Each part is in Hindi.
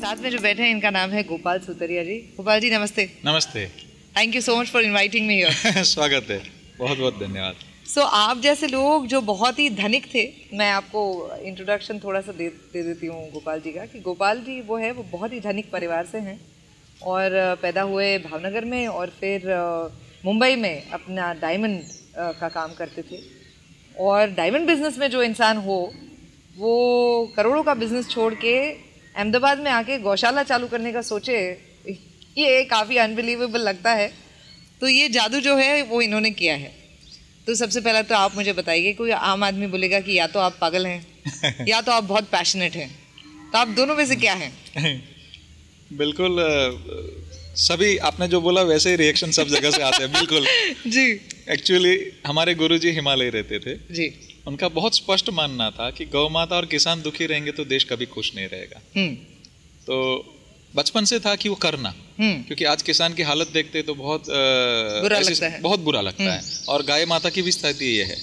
साथ में जो बैठे हैं इनका नाम है गोपाल सुतरिया जी। गोपाल जी नमस्ते। नमस्ते। Thank you so much for inviting me here. स्वागत है, बहुत बहुत धन्यवाद। सो आप जैसे लोग जो बहुत ही धनिक थे, मैं आपको इंट्रोडक्शन थोड़ा सा दे देती हूँ गोपाल जी का, कि गोपाल जी वो बहुत ही धनिक परिवार से हैं और पैदा हुए भावनगर में और फिर मुंबई में अपना डायमंड का काम करते थे। और डायमंड बिजनेस में जो इंसान हो वो करोड़ों का बिजनेस छोड़ के अहमदाबाद में आके गौशाला चालू करने का सोचे, ये काफ़ी अनबिलीवेबल लगता है। तो ये जादू जो है वो इन्होंने किया है। तो सबसे पहला तो आप मुझे बताइए, कोई आम आदमी बोलेगा कि या तो आप पागल हैं या तो आप बहुत पैशनेट हैं, तो आप दोनों में से क्या हैं? बिल्कुल, सभी आपने जो बोला वैसे ही रिएक्शन सब जगह से आते हैं। बिल्कुल जी। एक्चुअली हमारे गुरुजी हिमालय रहते थे जी। उनका बहुत स्पष्ट मानना था कि गौ माता और किसान दुखी रहेंगे तो देश कभी खुश नहीं रहेगा। तो बचपन से था कि वो करना, क्योंकि आज किसान की हालत देखते तो बहुत बुरा लगता है और गाय माता की भी स्थिति ये है।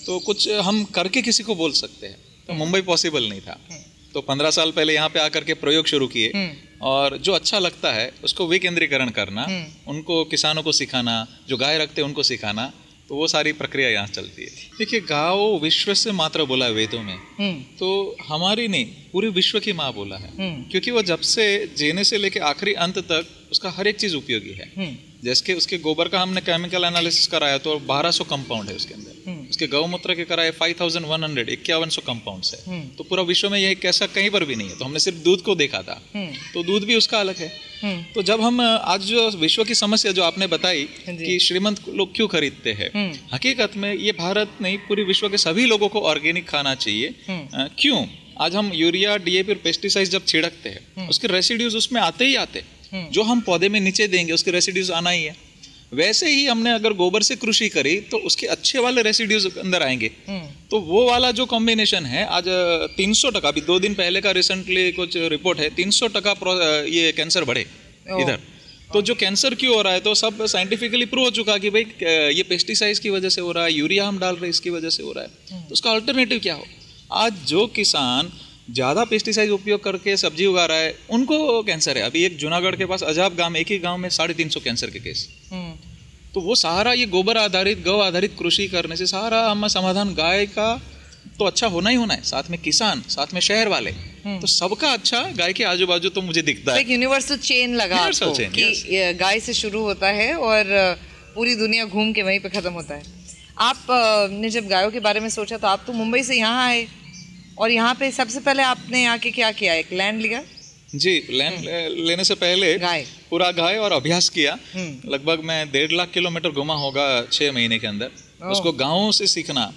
तो कुछ हम करके किसी को बोल सकते हैं, तो मुंबई पॉसिबल नहीं था। तो 15 साल पहले यहाँ पे आकर के प्रयोग शुरू किए और जो अच्छा लगता है उसको विकेंद्रीकरण करना, उनको किसानों को सिखाना, जो गाय रखते हैं उनको सिखाना, तो वो सारी प्रक्रिया यहाँ चलती है। देखिए, गाँव विश्व से मात्र बोला है वेदों में, तो हमारी नहीं पूरे विश्व की माँ बोला है, क्योंकि वो जब से जीने से लेके आखिरी अंत तक उसका हर एक चीज उपयोगी है। जैसे उसके गोबर का हमने केमिकल एनालिसिस कराया तो 1200 कंपाउंड है उसके अंदर, उसके गौमूत्र के कराए 5100 कंपाउंड्स है। तो पूरा विश्व में यह कैसा कहीं पर भी नहीं है। तो हमने सिर्फ दूध को देखा था, तो दूध भी उसका अलग है। तो जब हम आज जो विश्व की समस्या जो आपने बताई कि श्रीमंत लोग क्यों खरीदते हैं, हकीकत में ये भारत नहीं पूरे विश्व के सभी लोगों को ऑर्गेनिक खाना चाहिए। क्यों? आज हम यूरिया, डीएपी और पेस्टिसाइड जब छिड़कते हैं उसके रेसिड्यूज उसमें आते ही आते, जो हम पौधे में नीचे देंगे उसके रेसिड्यूज आना ही है। वैसे ही हमने अगर गोबर से कृषि करी तो उसके अच्छे वाले रेसिड्यूज अंदर आएंगे। तो वो वाला जो कॉम्बिनेशन है आज 300%, अभी 2 दिन पहले का रिसेंटली कुछ रिपोर्ट है, 300% ये कैंसर बढ़े इधर। तो जो कैंसर क्यों हो रहा है, तो सब साइंटिफिकली प्रूव हो चुका कि भाई ये पेस्टिसाइड्स की वजह से हो रहा है, यूरिया हम डाल रहे हैं इसकी वजह से हो रहा है। तो उसका अल्टरनेटिव क्या हो? आज जो किसान ज़्यादा पेस्टिसाइड उपयोग करके सब्जी उगा रहा है उनको कैंसर है। अभी एक जूनागढ़ के पास अजाब गांव, एक ही गांव में 350 कैंसर के केस। तो वो सारा ये गोबर आधारित, गौ आधारित कृषि करने से सारा हम समाधान गाय का तो अच्छा होना ही होना है, साथ में किसान, साथ में शहर वाले, तो सबका अच्छा गाय के आजू बाजू तो मुझे दिखता है। एक यूनिवर्सल चेन लगा आपको कि गाय से शुरू होता है और पूरी दुनिया घूम के वहीं पे खत्म होता है। आप ने जब गायों के बारे में सोचा तो आप तो मुंबई से यहाँ आए और यहाँ पे सबसे पहले आपने आके क्या किया? एक लैंड लिया? जी, लैंड लेने से पहले पूरा गाय और अभ्यास किया। लगभग मैं 1.5 लाख किलोमीटर घुमा होगा 6 महीने के अंदर। उसको गाँव से सीखना,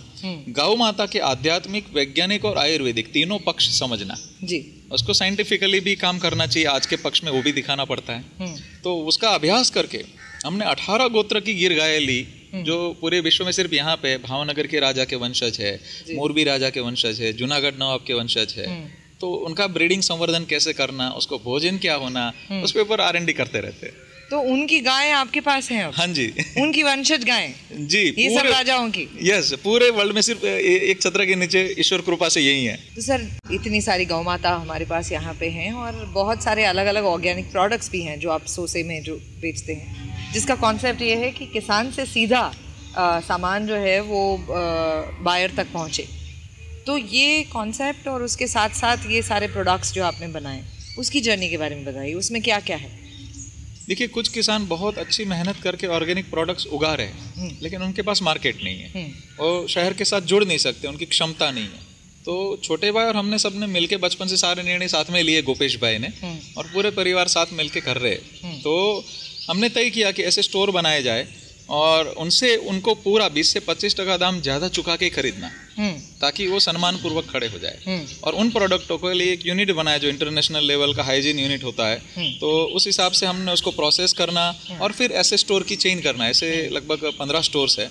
गौ माता के आध्यात्मिक, वैज्ञानिक और आयुर्वेदिक तीनों पक्ष समझना जी। उसको साइंटिफिकली भी काम करना चाहिए, आज के पक्ष में वो भी दिखाना पड़ता है। तो उसका अभ्यास करके हमने 18 गोत्र की गिर गाय ली, जो पूरे विश्व में सिर्फ यहाँ पे भावनगर के राजा के वंशज है, मोरबी राजा के वंशज है, जूनागढ़ नवाब के वंशज है। तो उनका ब्रीडिंग संवर्धन कैसे करना, उसको भोजन क्या होना, उस पे ऊपर R&D करते रहते हैं। तो उनकी गाय आपके पास है अब? हाँ जी। उनकी वंशज गाय जी, ये सब राजाओं की? यस, पूरे वर्ल्ड में सिर्फ एक छत्र के नीचे ईश्वर कृपा से यही है। तो सर, इतनी सारी गौ माता हमारे पास यहाँ पे हैं और बहुत सारे अलग अलग ऑर्गेनिक प्रोडक्ट्स भी हैं जो आप सोसे में जो बेचते हैं, जिसका कॉन्सेप्ट ये है कि किसान से सीधा सामान जो है वो बायर तक पहुँचे। तो ये कॉन्सेप्ट और उसके साथ साथ ये सारे प्रोडक्ट्स जो आपने बनाए, उसकी जर्नी के बारे में बताइए, उसमें क्या क्या है? देखिए, कुछ किसान बहुत अच्छी मेहनत करके ऑर्गेनिक प्रोडक्ट्स उगा रहे हैं, लेकिन उनके पास मार्केट नहीं है और शहर के साथ जुड़ नहीं सकते, उनकी क्षमता नहीं है। तो छोटे भाई और हमने सबने मिलके बचपन से सारे निर्णय साथ में लिए, गोपेश भाई ने और पूरे परिवार साथ मिलके कर रहे हैं। तो हमने तय किया कि ऐसे स्टोर बनाए जाए और उनसे उनको पूरा 20 से 25% दाम ज़्यादा चुका के खरीदना, ताकि वो सम्मान पूर्वक खड़े हो जाए। और उन प्रोडक्टों के लिए एक यूनिट बनाया जो इंटरनेशनल लेवल का हाइजीन यूनिट होता है। तो उस हिसाब से हमने उसको प्रोसेस करना और फिर ऐसे स्टोर की चेन करना, ऐसे लगभग 15 स्टोर्स है।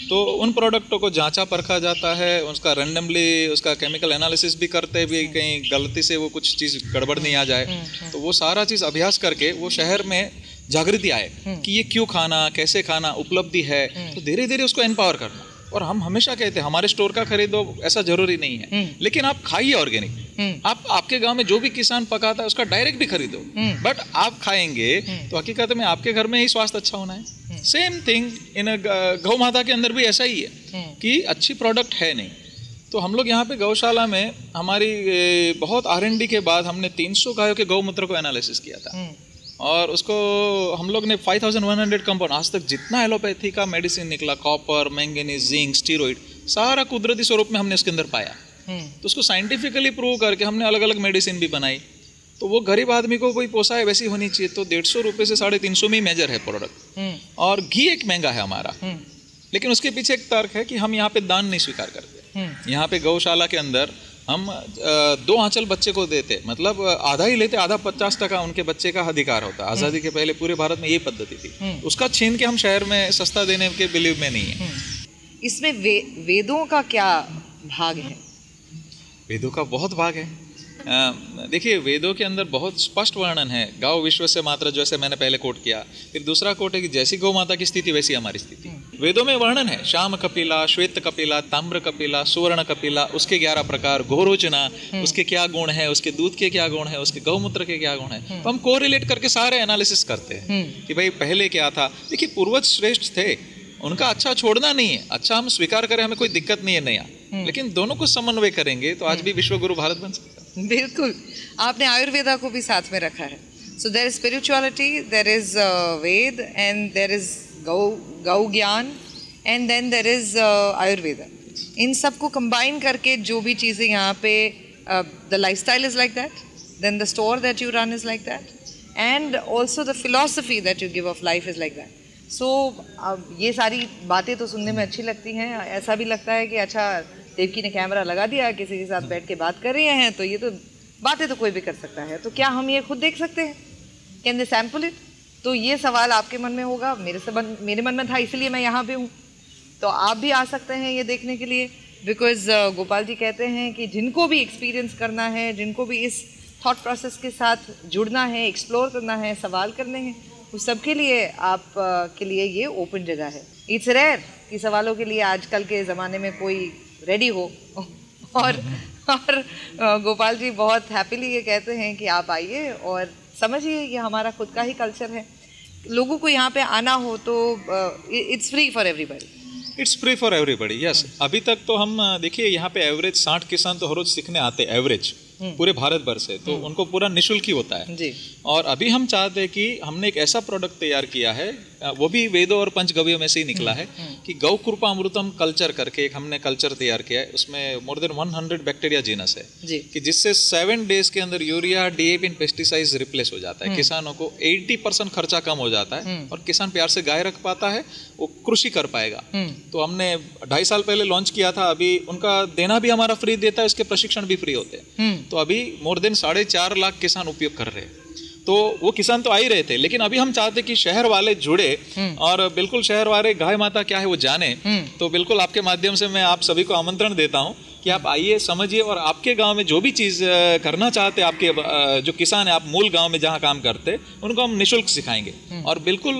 तो उन प्रोडक्टों को जांचा परखा जाता है, उसका रैंडमली उसका केमिकल एनालिसिस भी करते भी, कहीं गलती से वो कुछ चीज़ गड़बड़ नहीं आ जाए। तो वो सारा चीज़ अभ्यास करके वो शहर में जागृति आए कि ये क्यों खाना, कैसे खाना, उपलब्धि है। तो धीरे धीरे उसको एम्पावर करना और हम हमेशा कहते हैं हमारे स्टोर का खरीदो, ऐसा जरूरी नहीं है, लेकिन आप खाइए ऑर्गेनिक। आप आपके गांव में जो भी किसान पकाता है उसका डायरेक्ट भी खरीदो, बट आप खाएंगे तो हकीकत में आपके घर में ही स्वास्थ्य अच्छा होना है। सेम थिंग इन गौ माता के अंदर भी ऐसा ही है कि अच्छी प्रोडक्ट है नहीं। तो हम लोग यहाँ पे गौशाला में हमारी बहुत R&D के बाद हमने 300 गायों के गौमूत्र को एनालिसिस किया था, और उसको हम लोग ने 5100 कंपाउंड, आज तक जितना एलोपैथी का मेडिसिन निकला, कॉपर, मैंगनीज, जिंक, स्टीरॉइड, सारा कुदरती स्वरूप में हमने उसके अंदर पाया। तो उसको साइंटिफिकली प्रूव करके हमने अलग अलग मेडिसिन भी बनाई। तो वो गरीब आदमी को कोई पोसाए वैसी होनी चाहिए, तो 150 रुपये से 350 में ही मेजर है प्रोडक्ट। और घी एक महंगा है हमारा, लेकिन उसके पीछे एक तर्क है कि हम यहाँ पे दान नहीं स्वीकार करते। यहाँ पे गौशाला के अंदर हम 2 आंचल बच्चे को देते, मतलब आधा ही लेते, आधा 50% उनके बच्चे का अधिकार होता है। आज़ादी के पहले पूरे भारत में ये पद्धति थी, उसका छीन के हम शहर में सस्ता देने के बिलीव में नहीं है। इसमें वेदों का क्या भाग है? वेदों का बहुत भाग है। देखिए, वेदों के अंदर बहुत स्पष्ट वर्णन है, गौ विश्व से मात्र, जैसे मैंने पहले कोट किया। फिर दूसरा कोट है कि जैसी गौ माता की स्थिति वैसी हमारी स्थिति। वेदों में वर्णन है, श्याम कपिला, श्वेत कपिला, ताम्र कपिला, सुवर्ण कपिला, उसके 11 प्रकार, घोरोचना, उसके क्या गुण है, उसके दूध के क्या गुण है, उसके गौमूत्र के क्या गुण है। तो हम कोरिलेट करके सारे एनालिसिस करते हैं कि भाई पहले क्या था। देखिए, पूर्वज श्रेष्ठ थे, उनका अच्छा छोड़ना नहीं है, अच्छा हम स्वीकार करें, हमें कोई दिक्कत नहीं है नया, लेकिन दोनों को समन्वय करेंगे तो आज भी विश्व गुरु भारत बन सकता है। बिल्कुल, आपने आयुर्वेदा को भी साथ में रखा है। So there is spirituality, there is Veda, and there is गौ ज्ञान, and then there is Ayurveda. इन सबको कंबाइन करके जो भी चीज़ें यहाँ पे, the lifestyle is like that, then the store that you run is like that, and also the philosophy that you give of life is like that. So अब ये सारी बातें तो सुनने में अच्छी लगती हैं, ऐसा भी लगता है कि अच्छा देवकी ने कैमरा लगा दिया, किसी के साथ बैठ के बात कर रहे हैं, तो ये तो बातें तो कोई भी कर सकता है, तो क्या हम ये खुद देख सकते हैं? Can they sample it? तो ये सवाल आपके मन में होगा, मेरे मन में था, इसलिए मैं यहाँ पे हूँ। तो आप भी आ सकते हैं ये देखने के लिए, बिकॉज गोपाल जी कहते हैं कि जिनको भी एक्सपीरियंस करना है, जिनको भी इस थॉट प्रोसेस के साथ जुड़ना है, एक्सप्लोर करना है, सवाल करने हैं, उस सब के लिए आप के लिए ये ओपन जगह है। इट्स रेयर कि सवालों के लिए आजकल के ज़माने में कोई रेडी हो और गोपाल जी बहुत हैप्पीली ये कहते हैं कि आप आइए और समझिए, ये हमारा खुद का ही कल्चर है। लोगों को यहाँ पे आना हो तो it's free for everybody. It's free for everybody, yes. अभी तक तो हम देखिए यहाँ पे एवरेज 60 किसान तो हर रोज सीखने आते हैं, एवरेज पूरे भारत भर से, तो उनको पूरा निःशुल्क ही होता है जी। और अभी हम चाहते हैं कि हमने एक ऐसा प्रोडक्ट तैयार किया है, वो भी वेदों और पंचगव्यों में से ही निकला है, कि गौ कृपा अमृतम कल्चर करके एक हमने कल्चर तैयार किया है। उसमें मोर देन 100 बैक्टीरिया जीनस है जी। कि जिससे 7 डेज के अंदर urea, DAP and pesticides replace हो जाता है। किसानों को 80% खर्चा कम हो जाता है और किसान प्यार से गाय रख पाता है, वो कृषि कर पाएगा। तो हमने 2.5 साल पहले लॉन्च किया था, अभी उनका देना भी हमारा फ्री देता है, उसके प्रशिक्षण भी फ्री होते हैं। तो अभी मोर देन 4.5 लाख किसान उपयोग कर रहे हैं। तो वो किसान तो आ ही रहे थे, लेकिन अभी हम चाहते कि शहर वाले जुड़े और बिल्कुल शहर वाले गाय माता क्या है वो जाने। तो बिल्कुल आपके माध्यम से मैं आप सभी को आमंत्रण देता हूं कि आप आइए, समझिए, और आपके गांव में जो भी चीज़ करना चाहते हैं, आपके जो किसान है, आप मूल गांव में जहां काम करते, उनको हम निःशुल्क सिखाएंगे। और बिल्कुल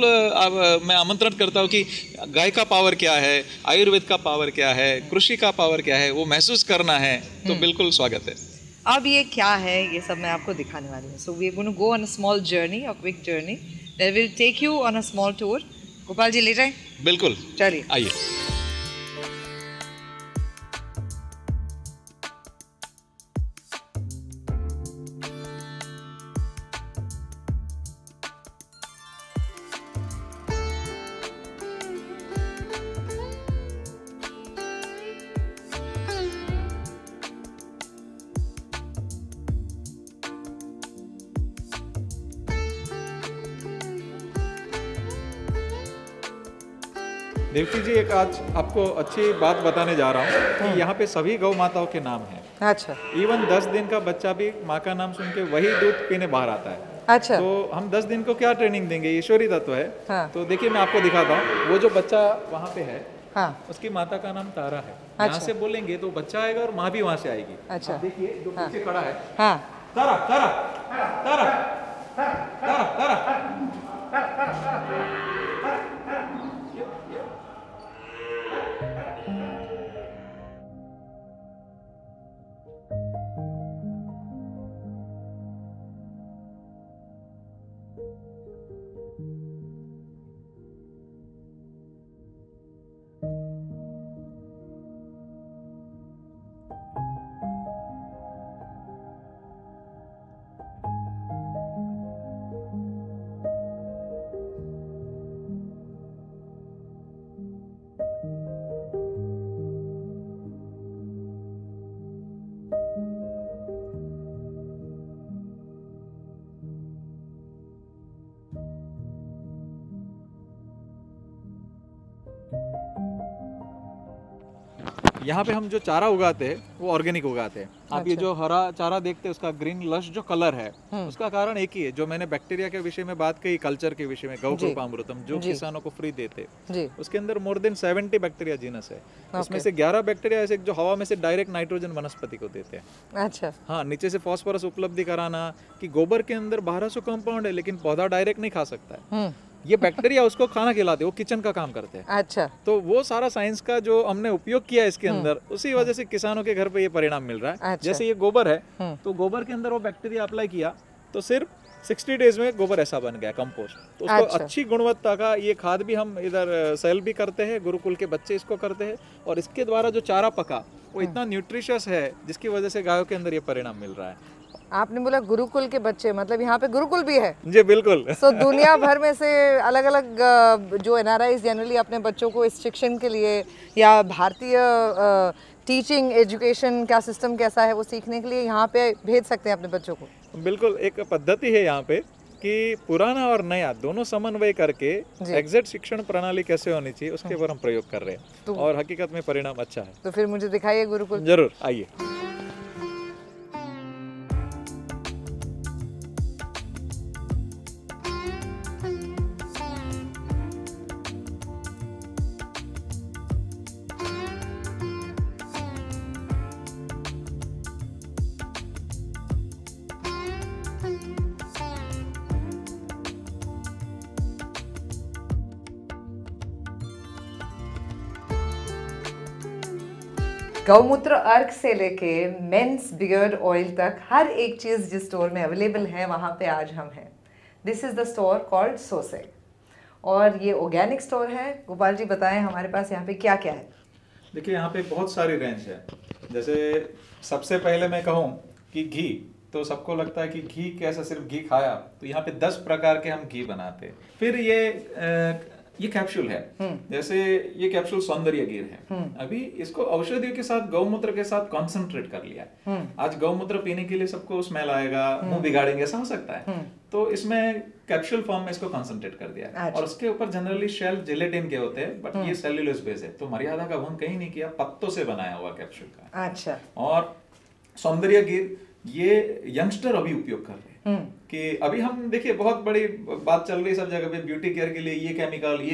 मैं आमंत्रण करता हूं कि गाय का पावर क्या है, आयुर्वेद का पावर क्या है, कृषि का पावर क्या है, वो महसूस करना है, तो बिल्कुल स्वागत है। अब ये क्या है, ये सब मैं आपको दिखाने वाली हूँ। So we are going to go on a small journey, a quick journey that will take you on a small tour. Gopal ji ले जाएं? बिल्कुल, चलिए आइए। देवकी जी, एक आज आपको अच्छी बात बताने जा रहा हूँ कि यहाँ पे सभी गौ माताओं के नाम हैं। अच्छा। इवन 10 दिन का बच्चा भी माँ का नाम सुन के वही दूध पीने बाहर आता है। अच्छा। तो हम 10 दिन को क्या ट्रेनिंग देंगे, ईश्वरी तत्व है। हाँ। तो देखिए मैं आपको दिखाता हूँ, वो जो बच्चा वहाँ पे है, हाँ। उसकी माता का नाम तारा है। अच्छा। यहाँ से बोलेंगे तो बच्चा आएगा और माँ भी वहाँ से आएगी। अच्छा। देखिए जो पीछे खड़ा है, हाँ। तारा तारा तारा तारा तारा। यहाँ पे हम जो चारा उगाते हैं वो ऑर्गेनिक उगाते हैं। आप ये जो हरा चारा देखते हैं उसका ग्रीन लश जो कलर है उसका कारण एक ही है, जो मैंने बैक्टीरिया के विषय में बात की, कल्चर के विषय में, गौकृपामृतम जो किसानों को फ्री देते, उसके अंदर मोर देन 70 बैक्टीरिया जीनस है। उसमें से 11 बैक्टीरिया ऐसे जो हवा में से डायरेक्ट नाइट्रोजन वनस्पति को देते हैं। अच्छा। हाँ, नीचे से फास्फोरस उपलब्धि कराना कि गोबर के अंदर 1200 कंपाउंड है लेकिन पौधा डायरेक्ट नहीं खा सकता है, ये बैक्टीरिया उसको खाना खिलाते, वो किचन का काम करते हैं। अच्छा। तो वो सारा साइंस का जो हमने उपयोग किया इसके अंदर, उसी वजह से किसानों के घर पे ये परिणाम मिल रहा है। अच्छा। जैसे ये गोबर है तो गोबर के अंदर वो बैक्टीरिया अप्लाई किया तो सिर्फ 60 डेज में गोबर ऐसा बन गया कंपोस्ट। तो उसको अच्छी गुणवत्ता का ये खाद भी हम इधर सेल भी करते हैं, गुरुकुल के बच्चे इसको करते हैं, और इसके द्वारा जो चारा पका वो इतना न्यूट्रिशियस है जिसकी वजह से गायों के अंदर ये परिणाम मिल रहा है। आपने बोला गुरुकुल के बच्चे, मतलब यहाँ पे गुरुकुल भी है? जी बिल्कुल। तो दुनिया भर में से अलग अलग जो एनआरआईज जनरली अपने बच्चों को इस शिक्षण के लिए, या भारतीय टीचिंग एजुकेशन का सिस्टम कैसा है वो सीखने के लिए यहाँ पे भेज सकते हैं अपने बच्चों को? बिल्कुल, एक पद्धति है यहाँ पे कि पुराना और नया दोनों समन्वय करके एग्जैक्ट शिक्षण प्रणाली कैसे होनी चाहिए उसके ऊपर हम प्रयोग कर रहे हैं, और हकीकत में परिणाम अच्छा है। तो फिर मुझे दिखाइए गुरुकुल। जरूर, आइए। गौमूत्र अर्क से लेके मेंस बियर्ड ऑयल तक हर एक चीज़ जिस स्टोर में अवेलेबल है वहाँ पे आज हम हैं। This is the store called सोसेग, और ये ऑर्गेनिक स्टोर है। गोपाल जी बताएं हमारे पास यहाँ पे क्या क्या है? देखिए, यहाँ पे बहुत सारी रेंज है। जैसे सबसे पहले मैं कहूँ कि घी, तो सबको लगता है कि घी कैसा, सिर्फ घी खाया, तो यहाँ पे 10 प्रकार के हम घी बनाते हैं। फिर ये कैप्सूल है, जैसे ये कैप्सूल सौंदर्य गिर है, अभी इसको औषधियों के साथ, गौमूत्र के साथ कॉन्सेंट्रेट कर लिया है। आज गौमूत्र पीने के लिए सबको स्मेल आएगा, मुंह बिगाड़ेंगे, ऐसा हो सकता है, तो इसमें कैप्सूल फॉर्म में इसको कॉन्सेंट्रेट कर दिया है। और उसके ऊपर जनरली शेल जेलेटिन के होते हैं, बट ये सेल्यूलोज बेस है, तो मर्यादा का भंग कहीं नहीं किया, पत्तों से बनाया हुआ कैप्सूल का। अच्छा। और सौंदर्य गिर ये यंगस्टर अभी उपयोग कर रहे हैं कि अभी हम देखिए बहुत बड़ी बात चल रही है सब जगह पे, ब्यूटी केयर के लिए ये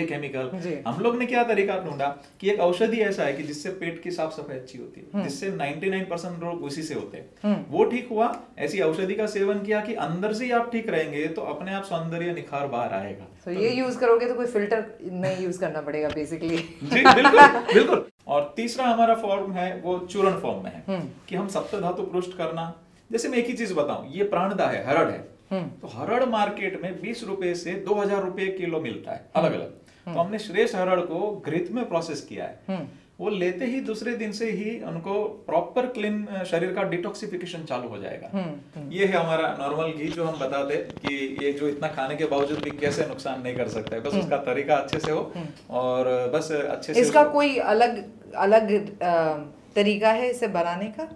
केमिकल। हम लोग ने क्या तरीका ढूंढा कि एक औषधि ऐसा है कि जिससे पेट की साफ सफाई अच्छी होती है, जिससे 99% रोग उसी से होते हैं, वो ठीक हुआ। ऐसी औषधि का सेवन किया कि अंदर से ही आप ठीक रहेंगे तो अपने आप सौंदर्य निखार बाहर आएगा। तो ये यूज करोगे तो कोई फिल्टर नहीं यूज करना पड़ेगा बेसिकली। जी बिल्कुल बिल्कुल। और तीसरा हमारा फॉर्म है वो चूर्ण फॉर्म में है कि हम सप्त धातु पुष्ट करना। जैसे मैं एक ही चीज बताऊं, ये प्राणदा है, हरड़ है, तो हरड़ मार्केट में 20 रुपए से 2000 रुपए किलो मिलता है अलग अलग। तो हमने श्रेष्ठ हरड़ को घृत में प्रोसेस किया है, वो लेते ही दूसरे दिन से ही उनको प्रॉपर क्लीन शरीर का डिटॉक्सिफिकेशन चालू हो जाएगा। ये है हमारा नॉर्मल घी जो हम बताते कि ये जो इतना खाने के बावजूद भी कैसे नुकसान नहीं कर सकता है, बस उसका तरीका अच्छे से हो और बस अच्छे से। इसका कोई अलग अलग तरीका है इसे बनाने का?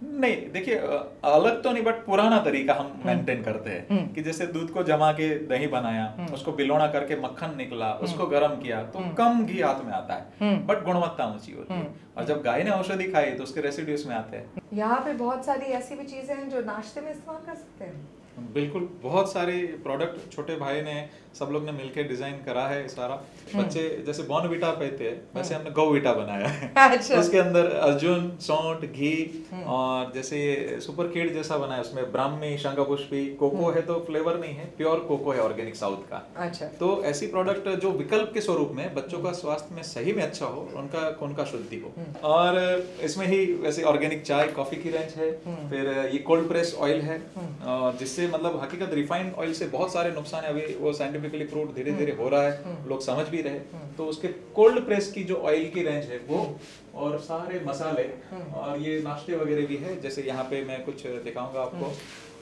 नहीं, देखिए अलग तो नहीं, बट पुराना तरीका हम मेंटेन करते हैं कि जैसे दूध को जमा के दही बनाया, उसको बिलोना करके मक्खन निकला, उसको गर्म किया तो कम घी हाथ में आता है, बट गुणवत्ता ऊंची होती है। और जब गाय ने औषधि खाई तो उसके रेसिड्यूज में आते हैं। यहाँ पे बहुत सारी ऐसी भी चीजें हैं जो नाश्ते में इस्तेमाल कर सकते हैं। बिल्कुल, बहुत सारे प्रोडक्ट छोटे भाई ने, सब लोग ने मिलकर डिजाइन करा है सारा। बच्चे जैसे बॉर्नविटा पीते हैं वैसे हमने गौविटा बनाया है। अच्छा। उसके अंदर अर्जुन, सौंठ, घी, और जैसे ये सुपर किड जैसा बनाया, उसमें ब्राह्मी, शंखपुष्पी, कोको है तो फ्लेवर नहीं है, प्योर कोको है ऑर्गेनिक साउथ का। अच्छा। तो ऐसी प्रोडक्ट जो विकल्प के स्वरूप में बच्चों का स्वास्थ्य में सही में अच्छा हो, उनका शुद्धि हो। और इसमें ही वैसे ऑर्गेनिक चाय, कॉफी की रेंज है। फिर ये कोल्ड प्रेस ऑयल है, जिससे मतलब हकीकत रिफाइंड ऑयल से बहुत सारे नुकसान है, अभी वो साइंटिफिकली प्रूव्ड धीरे धीरे हो रहा है, लोग समझ भी रहे। तो उसके कोल्ड प्रेस की जो ऑयल की रेंज है वो, और सारे मसाले, और ये नाश्ते वगैरह भी है। जैसे यहाँ पे मैं कुछ दिखाऊंगा आपको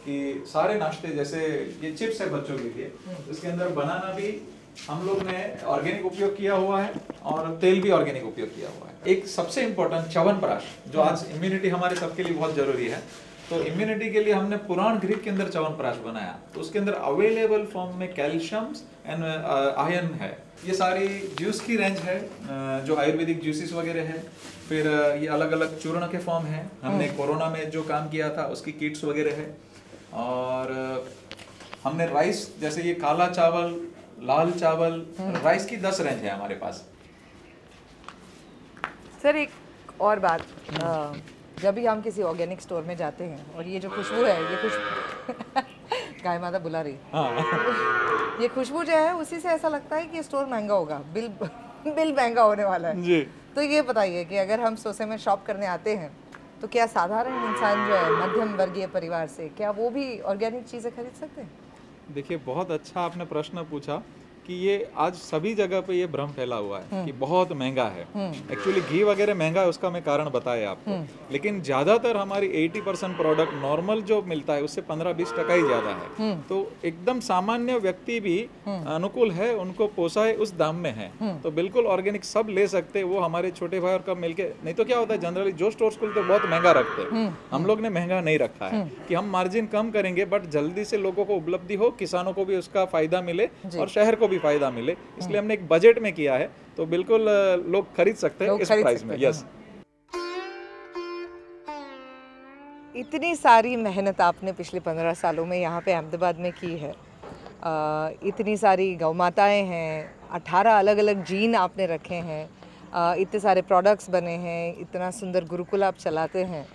कि सारे नाश्ते, जैसे ये चिप्स है बच्चों के लिए, इसके अंदर बनाना भी हम लोग ने ऑर्गेनिक उपयोग किया हुआ है और तेल भी ऑर्गेनिक उपयोग किया हुआ है। एक सबसे इम्पोर्टेंट च्यवनप्राश, जो आज इम्यूनिटी हमारे सबके लिए बहुत जरूरी है, तो इम्यूनिटी के लिए हमने पुराण ग्रीक के अंदर च्यवनप्राश बनाया। तो उसके अंदर अवेलेबल फॉर्म में कैल्शियम एंड आयरन है। ये सारी जूस की रेंज है, जो आयुर्वेदिक जूसेस वगैरह है। फिर ये अलग अलग चूर्ण के फॉर्म हैं, हमने कोरोना में जो काम किया था उसकी किट्स वगैरह है। और हमने राइस, जैसे ये काला चावल, लाल चावल, राइस की 10 रेंज है हमारे पास। सर एक और बात, जब भी हम किसी ऑर्गेनिक स्टोर में जाते हैं और ये जो खुशबू है, ये खुशबू गाय माता बुला रही, ये खुशबू जो है उसी से ऐसा लगता है कि स्टोर महंगा होगा, बिल महंगा होने वाला है जी। तो ये बताइए कि अगर हम सोसे में शॉप करने आते हैं तो क्या साधारण इंसान जो है मध्यम वर्गीय परिवार से, क्या वो भी ऑर्गेनिक चीज़ें खरीद सकते हैं? देखिए, बहुत अच्छा आपने प्रश्न पूछा कि ये आज सभी जगह पे ये भ्रम फैला हुआ है कि बहुत महंगा है। एक्चुअली घी वगैरह महंगा है, उसका मैं कारण बताया आपको, लेकिन ज्यादातर हमारी 80% प्रोडक्ट नॉर्मल जो मिलता है उससे 15-20% ही ज्यादा है। तो एकदम सामान्य व्यक्ति भी अनुकूल है, उनको पोसाए उस दाम में है, तो बिल्कुल ऑर्गेनिक सब ले सकते हैं। वो हमारे छोटे भाई और कब मिलके, नहीं तो क्या होता है जनरली जो स्टोर्स खुलते हैं बहुत महंगा रखते हैं, हम लोग ने महंगा नहीं रखा है कि हम मार्जिन कम करेंगे बट जल्दी से लोगों को उपलब्धि हो, किसानों को भी उसका फायदा मिले और शहर को भी फायदा मिले, इसलिए हमने एक बजट में किया है, तो बिल्कुल लोग खरीद सकते हैं इस प्राइस में। यस। इतनी सारी मेहनत आपने पिछले 15 सालों में यहाँ पे अहमदाबाद में की है, इतनी सारी गौ माताएँ हैं, 18 अलग अलग जीन आपने रखे हैं, इतने सारे प्रोडक्ट्स बने हैं, इतना सुंदर गुरुकुल आप चलाते हैं,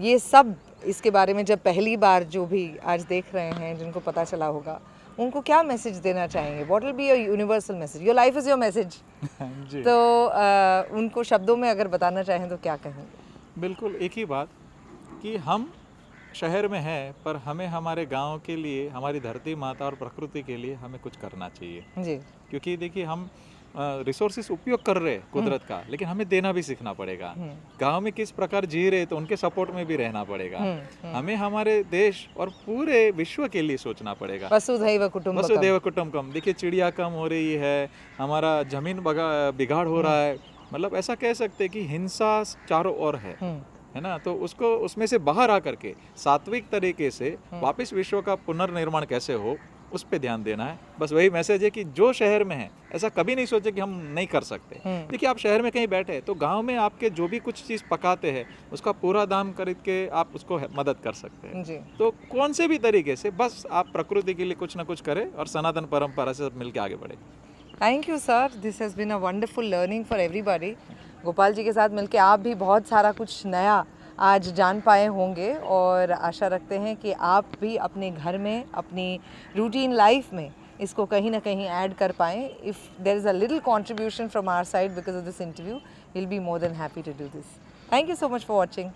ये सब इसके बारे में जब पहली बार जो भी आज देख रहे हैं, जिनको पता चला होगा, उनको क्या मैसेज देना चाहेंगे? What will be your universal message? Your life is your message. तो उनको शब्दों में अगर बताना चाहें तो क्या कहेंगे? बिल्कुल एक ही बात कि हम शहर में हैं, पर हमें हमारे गांव के लिए, हमारी धरती माता और प्रकृति के लिए हमें कुछ करना चाहिए जी। क्योंकि देखिए, हम रिसोर्सेस उपयोग कर रहे हैं कुदरत का, लेकिन हमें देना भी सीखना पड़ेगा। गांव में किस प्रकार जी रहे तो उनके सपोर्ट में भी रहना पड़ेगा। हमें हमारे देश और पूरे विश्व के लिए सोचना पड़ेगा। वसुधैव कुटुंबकम। वसुधैव कुटुंबकम। देखिए, चिड़िया कम हो रही है, हमारा जमीन बिगाड़ हो रहा है, मतलब ऐसा कह सकते हैं कि हिंसा चारों ओर है ना। तो उसको उसमें से बाहर आकर के सात्विक तरीके से वापस विश्व का पुनर्निर्माण कैसे हो, उस पे ध्यान देना है। बस वही मैसेज है कि जो शहर में है ऐसा कभी नहीं सोचे कि हम नहीं कर सकते। देखिए, आप शहर में कहीं बैठे तो गांव में आपके जो भी कुछ चीज़ पकाते हैं उसका पूरा दाम खरीद के आप उसको मदद कर सकते हैं जी। तो कौन से भी तरीके से बस आप प्रकृति के लिए कुछ ना कुछ करें और सनातन परंपरा से सब मिलकर आगे बढ़े। Thank you sir, this has been a wonderful learning for everybody. Gopal ji के साथ मिलकर आप भी बहुत सारा कुछ नया आज जान पाए होंगे और आशा रखते हैं कि आप भी अपने घर में, अपनी रूटीन लाइफ में इसको कहीं ना कहीं ऐड कर पाएँ। If there is a little contribution from our side because of this interview, will be more then happy to do this. Thank you so much for watching.